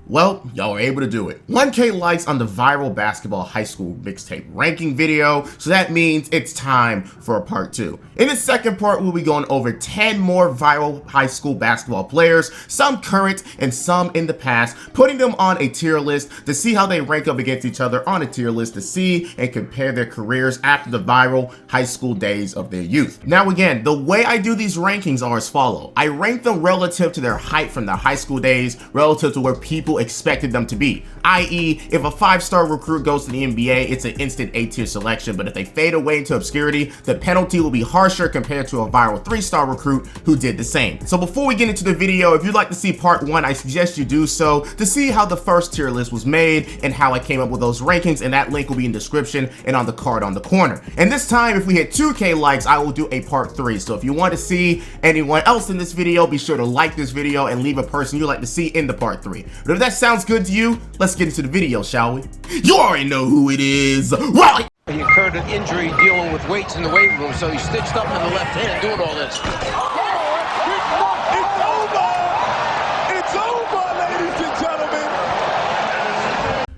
Well, y'all were able to do it. 1K likes on the viral basketball high school mixtape ranking video, so that means it's time for a part 2. In the second part, we'll be going over 10 more viral high school basketball players, some current and some in the past, putting them on a tier list to see how they rank up against each other on a tier list to see and compare their careers after the viral high school days of their youth. Now again, the way I do these rankings are as follows. I rank them relative to their height from their high school days, relative to where people expected them to be. I.e., if a 5-star recruit goes to the NBA, it's an instant A-tier selection, but if they fade away into obscurity, the penalty will be harsher compared to a viral 3-star recruit who did the same. So before we get into the video, if you'd like to see part 1, I suggest you do so to see how the first tier list was made and how I came up with those rankings, and that link will be in the description and on the card on the corner. And this time, if we hit 2K likes, I will do a part 3. So if you want to see anyone else in this video, be sure to like this video and leave a person you'd like to see in the part 3. But if that sounds good to you, let's get into the video, shall we? You already know who it is. Raleigh! He incurred an injury dealing with weights in the weight room, so he stitched up in the left hand doing all this. It's over, ladies and gentlemen.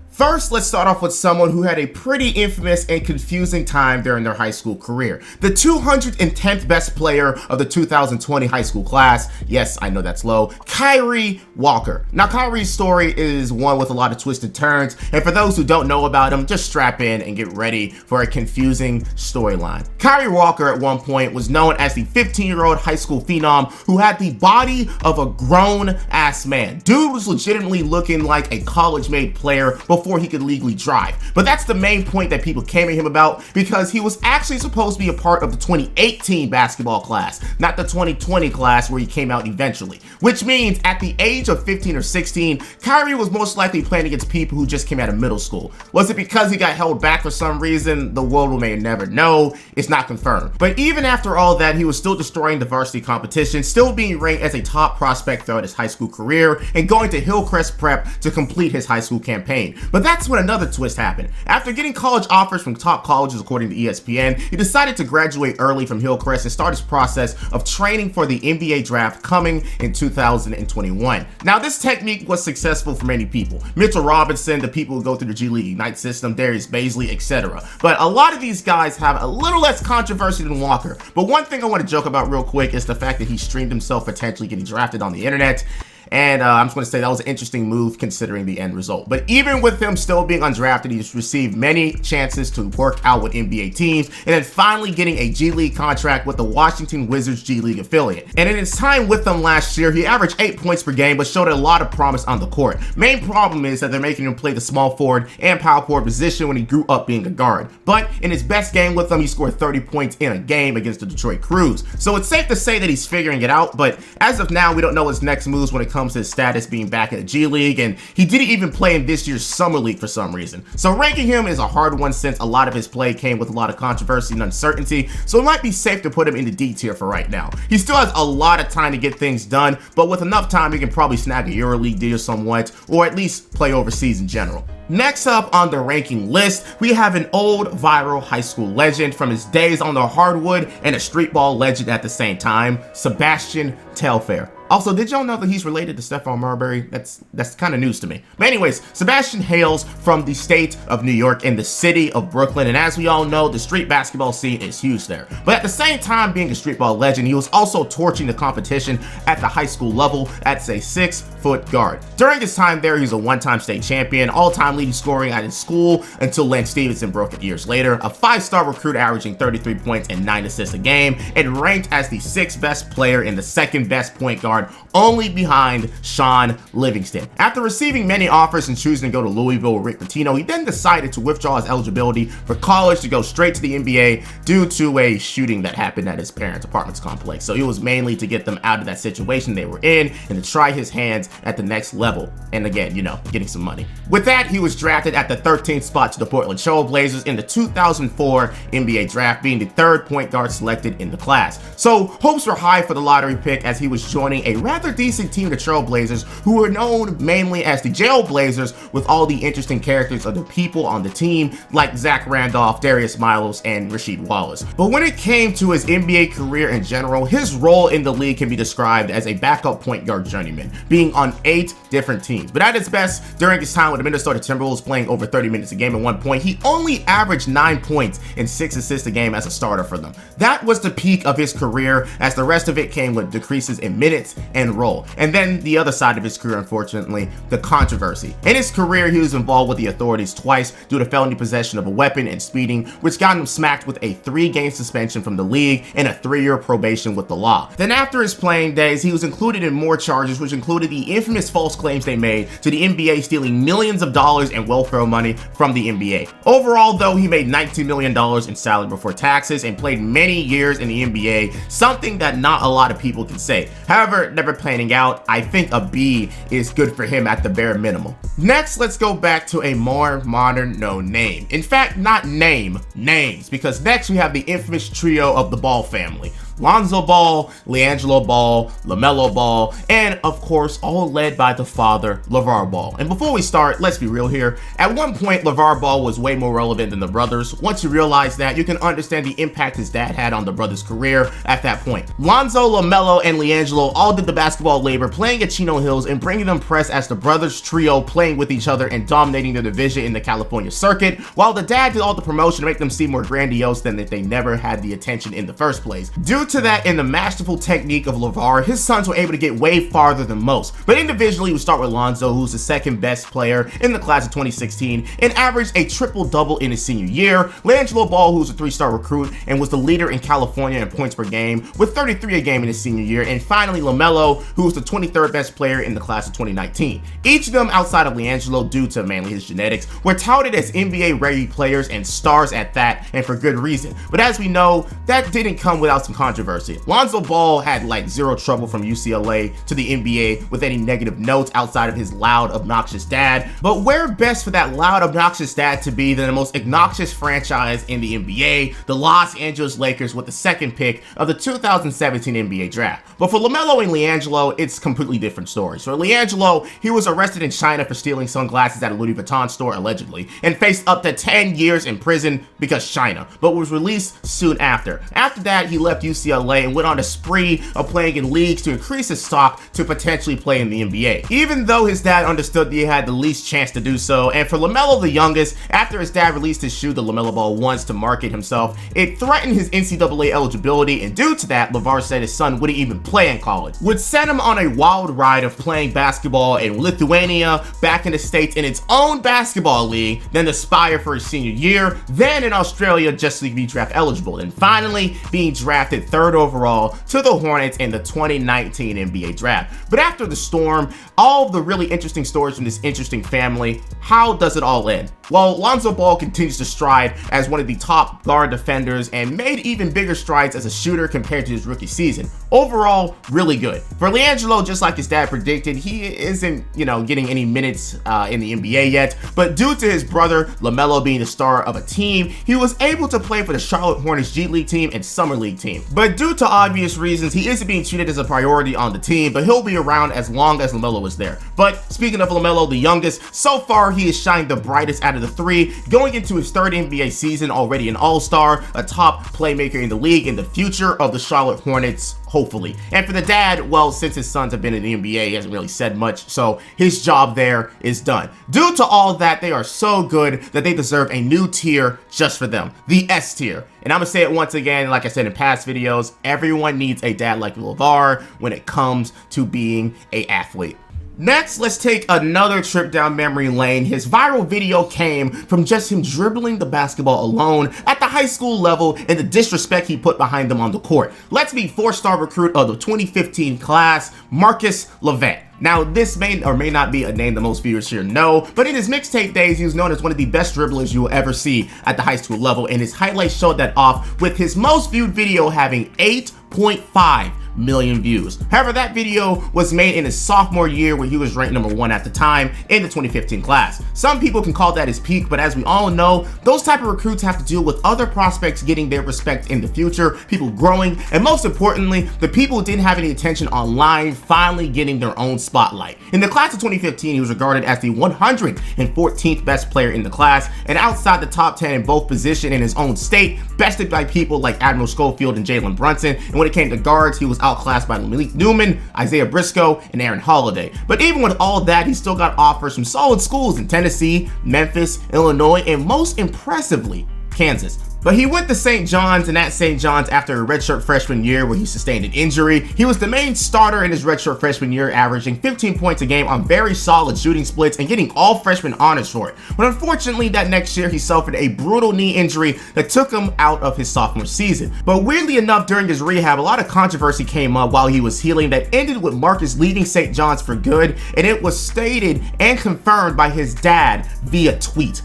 First, let's start off with someone who had a pretty infamous and confusing time during their high school career. The 210th best player of the 2020 high school class. Yes, I know that's low. Kyree Walker. Now, Kyree's story is one with a lot of twisted turns, and for those who don't know about him, just strap in and get ready for a confusing storyline. Kyree Walker at one point was known as the 15-year-old high school phenom who had the body of a grown-ass man. Dude was legitimately looking like a college-made player before he could legally drive. But that's the main point that people came at him about, because he was actually supposed to be a part of the 2018 basketball class, not the 2020 class where he came out eventually. Which means at the age of 15 or 16, Kyree was most likely playing against people who just came out of middle school. Was it because he got held back for some reason? The world may never know. It's not confirmed. But even after all that, he was still destroying the varsity competition, still being ranked as a top prospect throughout his high school career, and going to Hillcrest Prep to complete his high school campaign. But that's when another twist happened. After getting college offers from top colleges according to ESPN, he decided to graduate early from Hillcrest and start his process of training for the NBA draft coming in 2021. Now, this technique was successful for many people. Mitchell Robinson, the people who go through the G League Ignite system, Darius Baisley, etc. But a lot of these guys have a little less controversy than Walker. But one thing I want to joke about real quick is the fact that he streamed himself potentially getting drafted on the internet. And I'm just going to say that was an interesting move considering the end result. But even with him still being undrafted, he's received many chances to work out with NBA teams, and then finally getting a G League contract with the Washington Wizards G League affiliate. And in his time with them last year, he averaged 8 points per game, but showed a lot of promise on the court. Main problem is that they're making him play the small forward and power forward position when he grew up being a guard. But in his best game with them, he scored 30 points in a game against the Detroit Crews. So it's safe to say that he's figuring it out, but as of now, we don't know his next moves when it comes to his status being back in the G League, and he didn't even play in this year's Summer League for some reason. So ranking him is a hard one since a lot of his play came with a lot of controversy and uncertainty, so it might be safe to put him in the D tier for right now. He still has a lot of time to get things done, but with enough time, he can probably snag a EuroLeague deal somewhat, or at least play overseas in general. Next up on the ranking list, we have an old viral high school legend from his days on the hardwood and a street ball legend at the same time, Sebastian Telfair. Also, did y'all know that he's related to Stephon Marbury? That's kind of news to me. But anyways, Sebastian hails from the state of New York and the city of Brooklyn, and as we all know, the street basketball scene is huge there. But at the same time being a street ball legend, he was also torching the competition at the high school level as a 6-foot guard. During his time there, he was a one-time state champion, all-time leading scoring at his school until Lance Stevenson broke it years later, a 5-star recruit averaging 33 points and 9 assists a game, and ranked as the 6th best player and the 2nd best point guard, only behind Sean Livingston. After receiving many offers and choosing to go to Louisville with Rick Pitino, he then decided to withdraw his eligibility for college to go straight to the NBA due to a shooting that happened at his parents' apartments complex. So it was mainly to get them out of that situation they were in and to try his hands at the next level. And again, you know, getting some money. With that, he was drafted at the 13th spot to the Portland Trail Blazers in the 2004 NBA draft, being the 3rd point guard selected in the class. So hopes were high for the lottery pick as he was joining a rather decent team, the Trailblazers, who were known mainly as the Jailblazers, with all the interesting characters of the people on the team like Zach Randolph, Darius Milos, and Rasheed Wallace. But when it came to his NBA career in general, his role in the league can be described as a backup point guard journeyman, being on 8 different teams. But at its best, during his time with the Minnesota Timberwolves, playing over 30 minutes a game at one point, he only averaged 9 points and 6 assists a game as a starter for them. That was the peak of his career, as the rest of it came with decreases in minutes and role. And then the other side of his career, unfortunately, the controversy. In his career, he was involved with the authorities twice due to felony possession of a weapon and speeding, which got him smacked with a 3-game suspension from the league and a 3-year probation with the law. Then after his playing days, he was included in more charges, which included the infamous false claims they made to the NBA stealing millions of dollars in welfare money from the NBA. Overall, though, he made $19 million in salary before taxes and played many years in the NBA, something that not a lot of people can say. However, never panning out, I think a B is good for him at the bare minimum. Next, let's go back to a more modern known name. In fact, not names, because next we have the infamous trio of the Ball family. Lonzo Ball, Liangelo Ball, Lamelo Ball, and of course, all led by the father, LeVar Ball. And before we start, let's be real here. At one point, LeVar Ball was way more relevant than the brothers. Once you realize that, you can understand the impact his dad had on the brothers' career at that point. Lonzo, Lamelo, and Liangelo all did the basketball labor, playing at Chino Hills and bringing them press as the brothers trio, playing with each other and dominating the division in the California circuit, while the dad did all the promotion to make them seem more grandiose than if they never had the attention in the first place. Due to that, in the masterful technique of LeVar, his sons were able to get way farther than most. But individually, we start with Lonzo, who's the second best player in the class of 2016 and averaged a triple-double in his senior year. Liangelo Ball, who's a 3-star recruit and was the leader in California in points per game with 33 a game in his senior year. And finally, Lamelo, who was the 23rd best player in the class of 2019. Each of them, outside of Liangelo, due to mainly his genetics, were touted as NBA-ready players and stars at that, and for good reason. But as we know, that didn't come without some controversy. Lonzo Ball had like zero trouble from UCLA to the NBA with any negative notes outside of his loud, obnoxious dad. But where best for that loud, obnoxious dad to be than the most obnoxious franchise in the NBA, the Los Angeles Lakers, with the 2nd pick of the 2017 NBA draft. But for Lamelo and Liangelo, it's completely different stories. For Liangelo, he was arrested in China for stealing sunglasses at a Louis Vuitton store, allegedly, and faced up to 10 years in prison because China, but was released soon after. After that, he left UCLA and went on a spree of playing in leagues to increase his stock to potentially play in the NBA, even though his dad understood that he had the least chance to do so. And for Lamelo, the youngest, after his dad released his shoe, the Lamelo Ball, once to market himself, it threatened his NCAA eligibility, and due to that, LeVar said his son wouldn't even play in college, would send him on a wild ride of playing basketball in Lithuania, back in the States in its own basketball league, then aspire for his senior year, then in Australia just to be draft eligible, and finally being drafted 3rd overall to the Hornets in the 2019 NBA draft. But after the storm, all of the really interesting stories from this interesting family, how does it all end? Well, Lonzo Ball continues to stride as one of the top guard defenders and made even bigger strides as a shooter compared to his rookie season. Overall, really good. For Liangelo, just like his dad predicted, he isn't, getting any minutes in the NBA yet, but due to his brother Lamelo being the star of a team, he was able to play for the Charlotte Hornets G League team and Summer League team. But due to obvious reasons, he isn't being treated as a priority on the team, but he'll be around as long as Lamelo is there. But speaking of Lamelo, the youngest, so far he is shining the brightest out of the 3, going into his 3rd NBA season, already an all-star, a top playmaker in the league, and the future of the Charlotte Hornets, hopefully. And for the dad, well, since his sons have been in the NBA, he hasn't really said much, so his job there is done. Due to all that, they are so good that they deserve a new tier just for them, the S tier. And I'm gonna say it once again, like I said in past videos, everyone needs a dad like LeVar when it comes to being an athlete. Next, let's take another trip down memory lane. His viral video came from just him dribbling the basketball alone at the high school level and the disrespect he put behind them on the court. Let's meet 4-star recruit of the 2015 class, Marcus Lovett. Now, this may or may not be a name that most viewers here know, but in his mixtape days, he was known as one of the best dribblers you will ever see at the high school level, and his highlights showed that off, with his most viewed video having 8.5 million views. However, that video was made in his sophomore year where he was ranked number 1 at the time in the 2015 class. Some people can call that his peak, but as we all know, those type of recruits have to deal with other prospects getting their respect in the future, people growing, and most importantly, the people who didn't have any attention online finally getting their own spotlight. In the class of 2015, he was regarded as the 114th best player in the class, and outside the top 10 in both position in his own state, bested by people like Admiral Schofield and Jalen Brunson, and when it came to guards, he was outclassed by Malik Newman, Isaiah Briscoe, and Aaron Holiday. But even with all that, he still got offers from solid schools in Tennessee, Memphis, Illinois, and most impressively, Kansas. But he went to St. John's, and at St. John's, after a redshirt freshman year where he sustained an injury, he was the main starter in his redshirt freshman year, averaging 15 points a game on very solid shooting splits and getting all freshman honors for it. But unfortunately, that next year he suffered a brutal knee injury that took him out of his sophomore season. But weirdly enough, during his rehab, a lot of controversy came up while he was healing that ended with Marcus leaving St. John's for good, and it was stated and confirmed by his dad via tweet.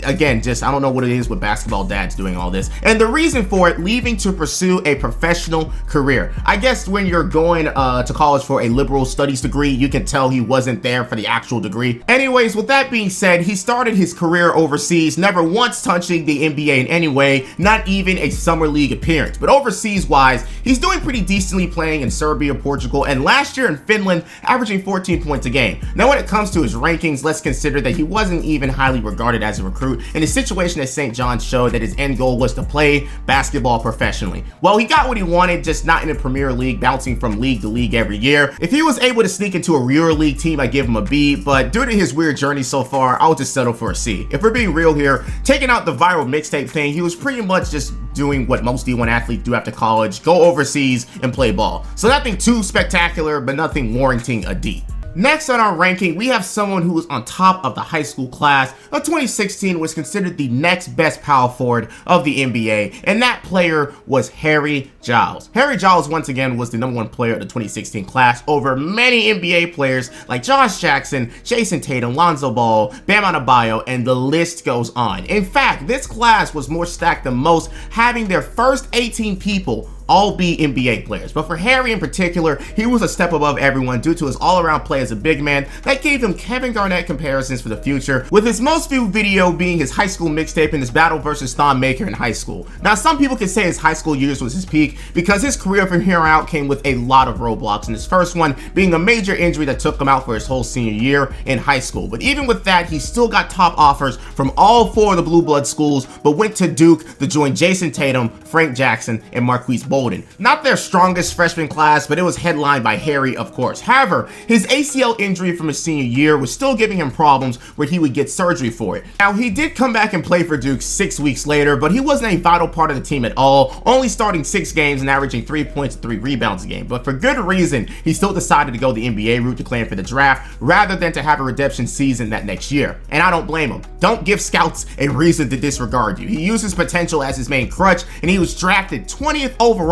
Again, just I don't know what it is with basketball dads doing all this. And the reason for it, leaving to pursue a professional career. I guess when you're going to college for a liberal studies degree, you can tell he wasn't there for the actual degree. Anyways, with that being said, he started his career overseas, never once touching the NBA in any way, not even a summer league appearance. But overseas wise, he's doing pretty decently playing in Serbia, Portugal, and last year in Finland, averaging 14 points a game. Now when it comes to his rankings, let's consider that he wasn't even highly regarded as a recruit, and his situation at St. John's showed that his end goal was to play basketball professionally. Well, he got what he wanted, just not in the Premier League, bouncing from league to league every year. If he was able to sneak into a EuroLeague team, I give him a B, but due to his weird journey so far, I'll just settle for a C. If we're being real here, taking out the viral mixtape thing, he was pretty much just doing what most D1 athletes do after college, go overseas and play ball. So nothing too spectacular, but nothing warranting a D. Next on our ranking, we have someone who was on top of the high school class of 2016, was considered the next best power forward of the NBA, and that player was Harry Giles. Harry Giles, once again, was the #1 player of the 2016 class over many NBA players like Josh Jackson, Jason Tatum, Lonzo Ball, Bam Adebayo, and the list goes on. In fact, this class was more stacked than most, having their first 18 people all be NBA players. But for Harry in particular, he was a step above everyone due to his all-around play as a big man that gave him Kevin Garnett comparisons for the future, with his most viewed video being his high school mixtape and his battle versus Thon Maker in high school. Now, some people can say his high school years was his peak because his career from here out came with a lot of roadblocks, and his first one being a major injury that took him out for his whole senior year in high school. But even with that, he still got top offers from all 4 of the Blue Blood schools, but went to Duke to join Jason Tatum, Frank Jackson, and Marquise Bolden. Not their strongest freshman class, but it was headlined by Harry, of course. However, his ACL injury from his senior year was still giving him problems where he would get surgery for it. Now, he did come back and play for Duke 6 weeks later, but he wasn't a vital part of the team at all, only starting 6 games and averaging 3 points and 3 rebounds a game. But for good reason, he still decided to go the NBA route, declaring for the draft, rather than to have a redemption season that next year. And I don't blame him. Don't give scouts a reason to disregard you. He used his potential as his main crutch, and he was drafted 20th overall,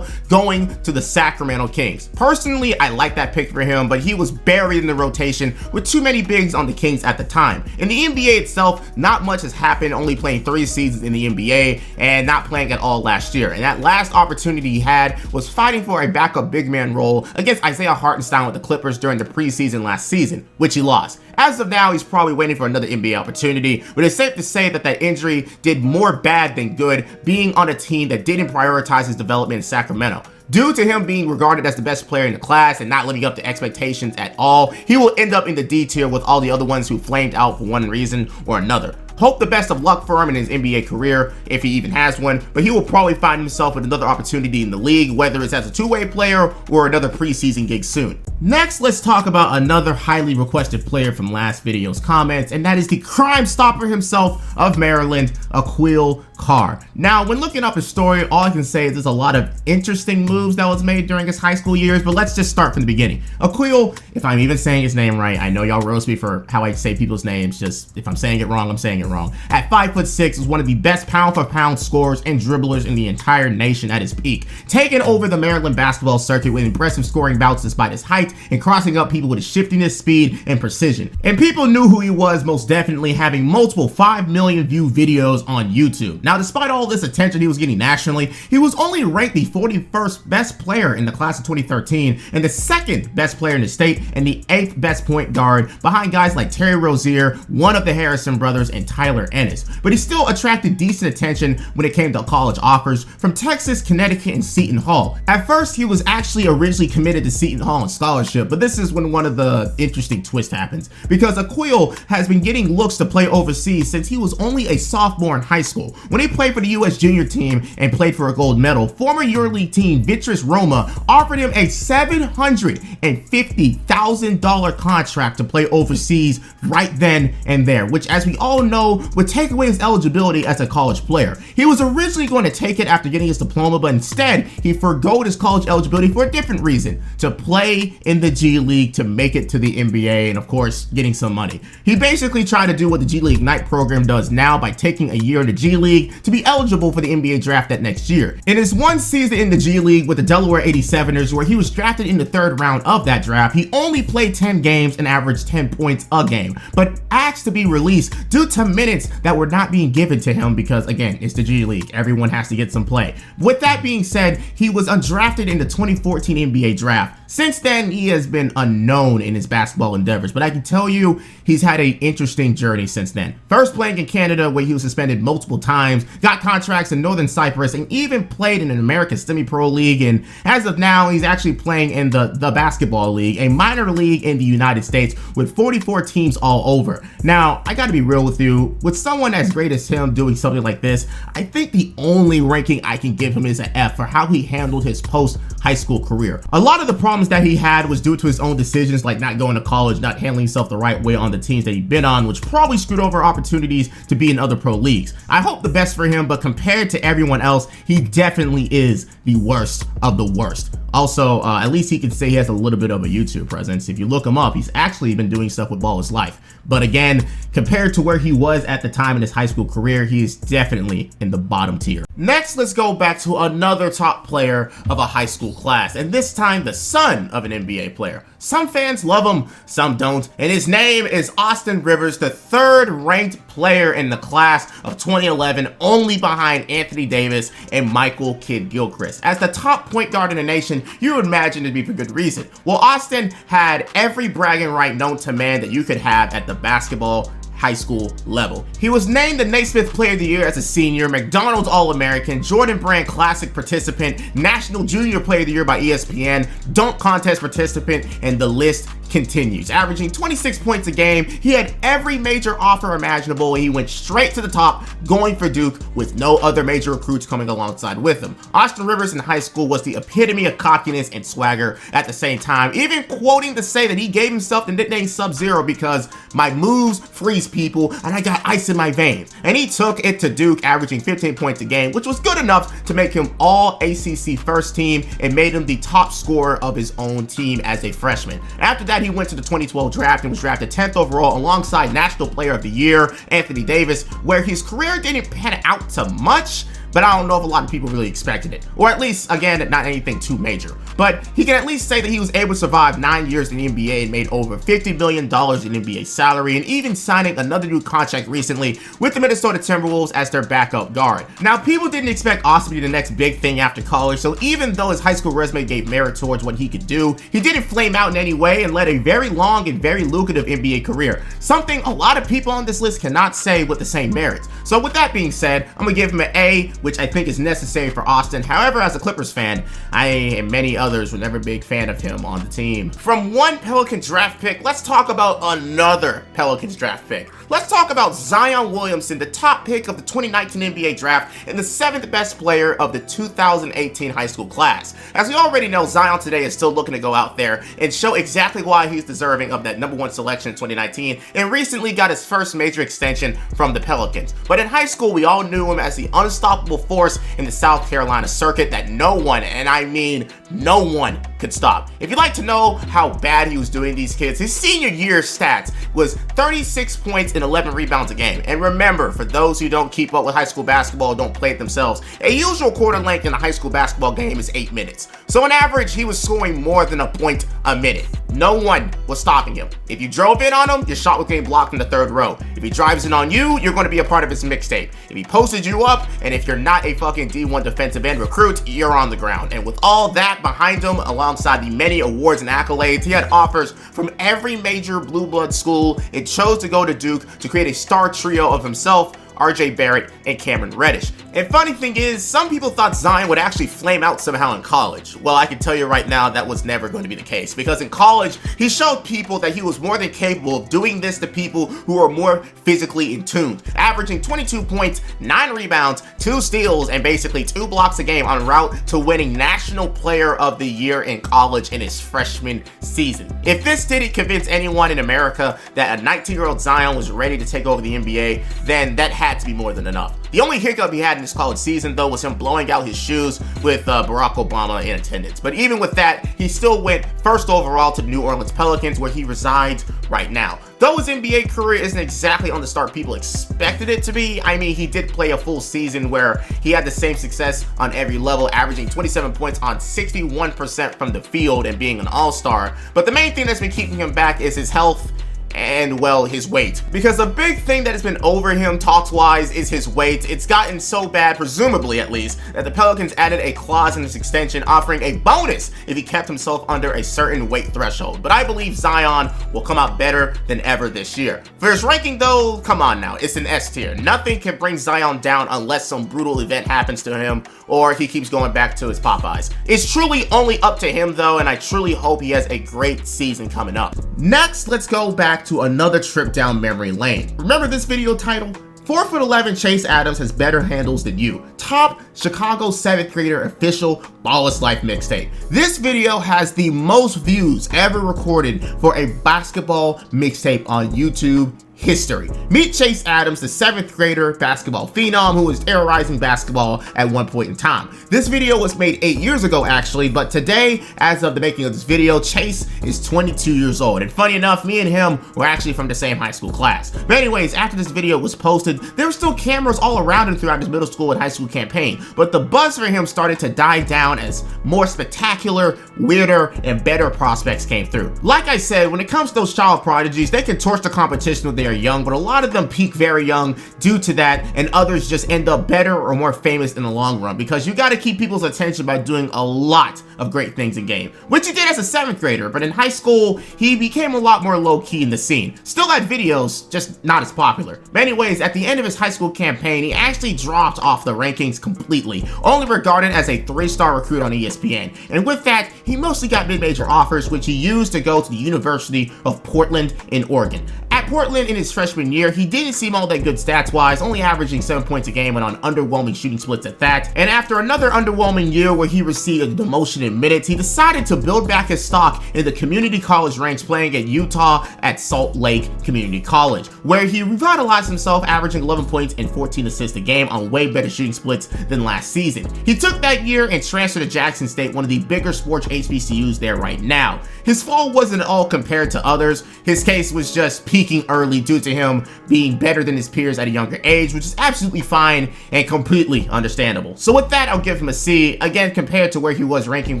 going to the Sacramento Kings. Personally, I like that pick for him, but he was buried in the rotation with too many bigs on the Kings at the time. In the NBA itself, not much has happened, only playing 3 seasons in the NBA and not playing at all last year. And that last opportunity he had was fighting for a backup big man role against Isaiah Hartenstein with the Clippers during the preseason last season, which he lost. As of now, he's probably waiting for another NBA opportunity, but it's safe to say that that injury did more bad than good, being on a team that didn't prioritize his development in Sacramento. Due to him being regarded as the best player in the class and not living up to expectations at all, he will end up in the D tier with all the other ones who flamed out for one reason or another. Hope the best of luck for him in his NBA career, if he even has one, but he will probably find himself with another opportunity in the league, whether it's as a two-way player or another preseason gig soon. Next, let's talk about another highly requested player from last video's comments, and that is the crime stopper himself of Maryland, Aquille Carr. Now, when looking up his story, all I can say is there's a lot of interesting moves that was made during his high school years, but let's just start from the beginning. Aquille, if I'm even saying his name right, I know y'all roast me for how I say people's names, just if I'm saying it wrong, I'm saying it wrong. At 5'6", is one of the best pound-for-pound scorers and dribblers in the entire nation at his peak, taking over the Maryland basketball circuit with impressive scoring bouts despite his height and crossing up people with his shiftiness, speed, and precision. And people knew who he was, most definitely having multiple 5 million view videos on YouTube. Now, Now, despite all this attention he was getting nationally, he was only ranked the 41st best player in the class of 2013 and the 2nd best player in the state and the 8th best point guard behind guys like Terry Rozier, one of the Harrison brothers, and Tyler Ennis. But he still attracted decent attention when it came to college offers from Texas, Connecticut, and Seton Hall. At first, he was actually originally committed to Seton Hall on scholarship, but this is when one of the interesting twists happens, because Aquille has been getting looks to play overseas since he was only a sophomore in high school. When he played for the U.S. junior team and played for a gold medal, former EuroLeague team Vitesse Roma offered him a $750,000 contract to play overseas right then and there, which, as we all know, would take away his eligibility as a college player. He was originally going to take it after getting his diploma, but instead he forgoed his college eligibility for a different reason: to play in the G League, to make it to the NBA, and of course getting some money. He basically tried to do what the G League Ignite program does now by taking a year in the G League to be eligible for the NBA draft that next year. In his one season in the G League with the Delaware 87ers, where he was drafted in the 3rd round of that draft, he only played 10 games and averaged 10 points a game, but asked to be released due to minutes that were not being given to him because, again, it's the G League. Everyone has to get some play. With that being said, he was undrafted in the 2014 NBA draft. Since then, he has been unknown in his basketball endeavors, but I can tell you he's had an interesting journey since then. First playing in Canada, where he was suspended multiple times, got contracts in Northern Cyprus, and even played in an American Semi-Pro League, and as of now, he's actually playing in the Basketball League, a minor league in the United States with 44 teams all over. Now, I gotta be real with you, with someone as great as him doing something like this, I think the only ranking I can give him is an F for how he handled his post-high school career. A lot of the problems that he had was due to his own decisions, like not going to college, not handling himself the right way on the teams that he'd been on, which probably screwed over opportunities to be in other pro leagues. I hope the best for him, but compared to everyone else, he definitely is the worst of the worst. Also, at least he can say he has a little bit of a YouTube presence. If you look him up, he's actually been doing stuff with Ball His Life. But again, compared to where he was at the time in his high school career, he is definitely in the bottom tier. Next, let's go back to another top player of a high school class, and this time the son of an NBA player. Some fans love him, some don't, and his name is Austin Rivers, the 3rd ranked player in the class of 2011, only behind Anthony Davis and Michael Kidd-Gilchrist. As the top point guard in the nation, you would imagine it'd be for good reason. Well, Austin had every bragging right known to man that you could have at the basketball high school level. He was named the Naismith Player of the Year as a senior, McDonald's All-American, Jordan Brand Classic participant, National Junior Player of the Year by ESPN, Dunk Contest participant, and the list continues. Averaging 26 points a game, he had every major offer imaginable, and he went straight to the top, going for Duke with no other major recruits coming alongside with him. Austin Rivers in high school was the epitome of cockiness and swagger at the same time, even quoting to say that he gave himself the nickname Sub-Zero because my moves freeze people and I got ice in my veins. And he took it to Duke, averaging 15 points a game, which was good enough to make him all ACC first team and made him the top scorer of his own team as a freshman. After that, he went to the 2012 draft and was drafted 10th overall alongside National Player of the Year Anthony Davis, where his career didn't pan out to much, but I don't know if a lot of people really expected it. Or at least, again, not anything too major. But he can at least say that he was able to survive 9 years in the NBA and made over $50 million in NBA salary, and even signing another new contract recently with the Minnesota Timberwolves as their backup guard. Now, people didn't expect Austin to be the next big thing after college, so even though his high school resume gave merit towards what he could do, he didn't flame out in any way and led a very long and very lucrative NBA career. Something a lot of people on this list cannot say with the same merits. So with that being said, I'm gonna give him an A, which I think is necessary for Austin. However, as a Clippers fan, I and many others were never a big fan of him on the team. From one Pelicans draft pick, let's talk about another Pelicans draft pick. Let's talk about Zion Williamson, the top pick of the 2019 NBA draft and the 7th best player of the 2018 high school class. As we already know, Zion today is still looking to go out there and show exactly why he's deserving of that #1 selection in 2019, and recently got his first major extension from the Pelicans. But in high school, we all knew him as the unstoppable force in the South Carolina circuit that no one, and I mean no one, could stop. If you'd like to know how bad he was doing these kids, his senior year stats was 36 points and 11 rebounds a game. And remember, for those who don't keep up with high school basketball or don't play it themselves, a usual quarter length in a high school basketball game is 8 minutes. So on average, he was scoring more than a point a minute. No one was stopping him. If you drove in on him, your shot was getting blocked in the third row. If he drives in on you, you're going to be a part of his mixtape. If he posted you up, and if you're not a fucking D1 defensive end recruit, you're on the ground. And with all that behind him, alongside the many awards and accolades, he had offers from every major blue blood school and chose to go to Duke to create a star trio of himself, RJ Barrett, and Cameron Reddish. And funny thing is, some people thought Zion would actually flame out somehow in college. Well, I can tell you right now that was never going to be the case, because in college, he showed people that he was more than capable of doing this to people who are more physically in tune, averaging 22 points, 9 rebounds, 2 steals, and basically 2 blocks a game en route to winning National Player of the Year in college in his freshman season. If this didn't convince anyone in America that a 19-year-old Zion was ready to take over the NBA, then that had to be more than enough. The only hiccup he had in his college season, though, was him blowing out his shoes with Barack Obama in attendance. But even with that, he still went first overall to the New Orleans Pelicans, where he resides right now. Though his NBA career isn't exactly on the start people expected it to be, I mean, he did play a full season where he had the same success on every level, averaging 27 points on 61% from the field and being an all-star. But the main thing that's been keeping him back is his health and, well, his weight. Because a big thing that has been over him talks-wise is his weight. It's gotten so bad, presumably at least, that the Pelicans added a clause in his extension offering a bonus if he kept himself under a certain weight threshold. But I believe Zion will come out better than ever this year. For his ranking though, come on now, it's an S tier. Nothing can bring Zion down unless some brutal event happens to him or he keeps going back to his Popeyes. It's truly only up to him though, and I truly hope he has a great season coming up. Next, let's go back to another trip down memory lane. Remember this video title? 4'11" Chase Adams has better handles than you. Top Chicago 7th grader official Ball is Life mixtape. This video has the most views ever recorded for a basketball mixtape on YouTube history. Meet Chase Adams, the 7th grader basketball phenom who was terrorizing basketball at one point in time. This video was made 8 years ago actually, but today, as of the making of this video, Chase is 22 years old. And funny enough, me and him were actually from the same high school class. But anyways, after this video was posted, there were still cameras all around him throughout his middle school and high school campaign. But the buzz for him started to die down as more spectacular, weirder, and better prospects came through. Like I said, when it comes to those child prodigies, they can torch the competition when they are young, but a lot of them peak very young due to that, and others just end up better or more famous in the long run, because you got to keep people's attention by doing a lot of great things in game, which he did as a 7th grader, but in high school, he became a lot more low-key in the scene. Still had videos, just not as popular. But anyways, at the end of his high school campaign, he actually dropped off the rankings completely, only regarded as a 3-star recruit on ESPN, and with that, he mostly got mid-major offers, which he used to go to the University of Portland in Oregon. At Portland in his freshman year, he didn't seem all that good stats-wise, only averaging 7 points a game and on underwhelming shooting splits at that. And after another underwhelming year where he received a demotion in minutes, he decided to build back his stock in the community college ranks, playing at Utah at Salt Lake Community College, where he revitalized himself, averaging 11 points and 14 assists a game on way better shooting splits than last season. He took that year and transferred to Jackson State, one of the bigger sports HBCUs there right now. His fall wasn't at all compared to others. His case was just peaking early due to him being better than his peers at a younger age, which is absolutely fine and completely understandable. So with that, I'll give him a C. Again, compared to where he was ranking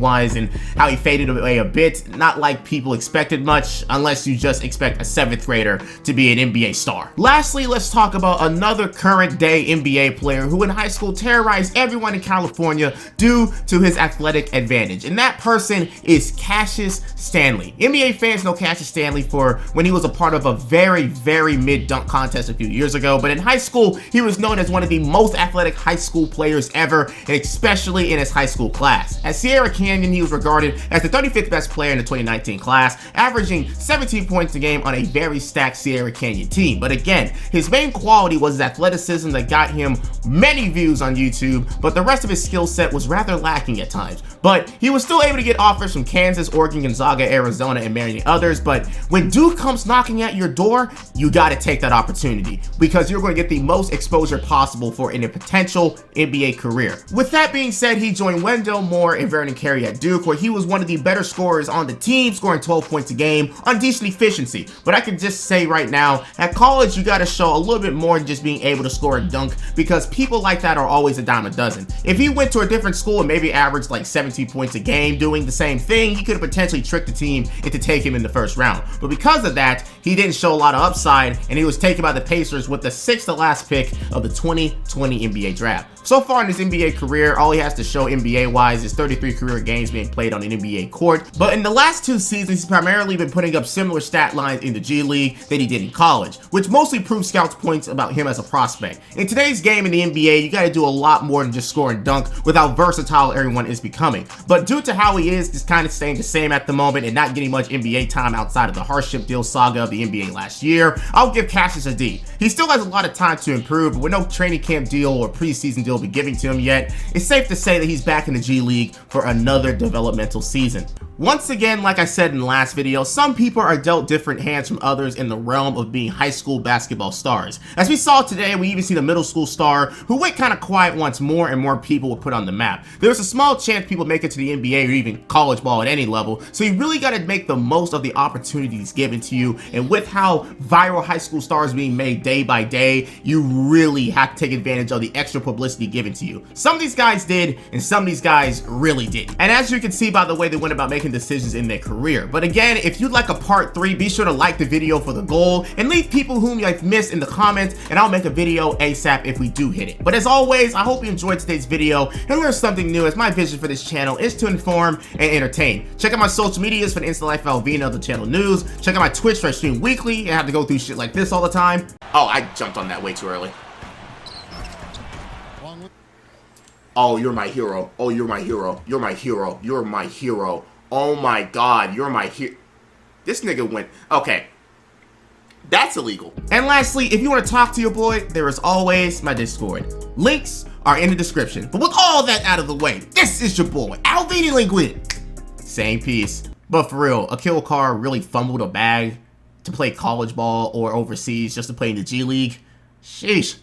wise and how he faded away a bit, not like people expected much, unless you just expect a 7th grader to be an NBA star. Lastly, let's talk about another current day NBA player who in high school terrorized everyone in California due to his athletic advantage, and that person is Cassius Stanley. NBA fans know Cassius Stanley for when he was a part of a very mid dunk contest a few years ago, but in high school, he was known as one of the most athletic high school players ever, and especially in his high school class. At Sierra Canyon, he was regarded as the 35th best player in the 2019 class, averaging 17 points a game on a very stacked Sierra Canyon team. But again, his main quality was his athleticism that got him many views on YouTube, but the rest of his skill set was rather lacking at times. But he was still able to get offers from Kansas, Oregon, Gonzaga, Arizona, and many others. But when Duke comes knocking at your door, door, you got to take that opportunity because you're going to get the most exposure possible for in a potential NBA career. With that being said, he joined Wendell Moore and Vernon Carey at Duke, where he was one of the better scorers on the team, scoring 12 points a game on decent efficiency. But I can just say right now, at college, you got to show a little bit more than just being able to score a dunk, because people like that are always a dime a dozen. If he went to a different school and maybe averaged like 17 points a game doing the same thing, he could have potentially tricked the team into taking him in the first round. But because of that, he didn't show a lot of upside, and he was taken by the Pacers with the 6th to last pick of the 2020 NBA draft. So far in his NBA career, all he has to show NBA-wise is 33 career games being played on an NBA court. But in the last 2 seasons, he's primarily been putting up similar stat lines in the G League that he did in college, which mostly proves scouts' points about him as a prospect. In today's game in the NBA, you got to do a lot more than just score and dunk with how versatile everyone is becoming. But due to how he is just kind of staying the same at the moment and not getting much NBA time outside of the hardship deal saga of the NBA last year, I'll give Cassius a D. He still has a lot of time to improve, but with no training camp deal or preseason deal be giving to him yet, it's safe to say that he's back in the G League for another developmental season. Once again, like I said in the last video, some people are dealt different hands from others in the realm of being high school basketball stars. As we saw today, we even seen a middle school star who went kind of quiet once more and more people were put on the map. There's a small chance people make it to the NBA or even college ball at any level, so you really got to make the most of the opportunities given to you. And with how viral high school stars being made day by day, you really have to take advantage of the extra publicity given to you. Some of these guys did, and some of these guys really didn't. And as you can see by the way they went about making decisions in their career. But again, if you'd like a part 3, be sure to like the video for the goal and leave people whom you've missed in the comments, and I'll make a video ASAP if we do hit it. But as always, I hope you enjoyed today's video and learned something new, as my vision for this channel is to inform and entertain. Check out my social medias for the Instant Life Alvini of the channel news. Check out my Twitch where I stream weekly and have to go through shit like this all the time. Oh, I jumped on that way too early. Oh, you're my hero. Oh, you're my hero. You're my hero. You're my hero. Oh my God, you're my hero. This nigga went, okay. That's illegal. And lastly, if you want to talk to your boy, there is always my Discord. Links are in the description. But with all that out of the way, this is your boy, Alvini Linguine. Same piece. But for real, Aquille Carr really fumbled a bag to play college ball or overseas just to play in the G League. Sheesh.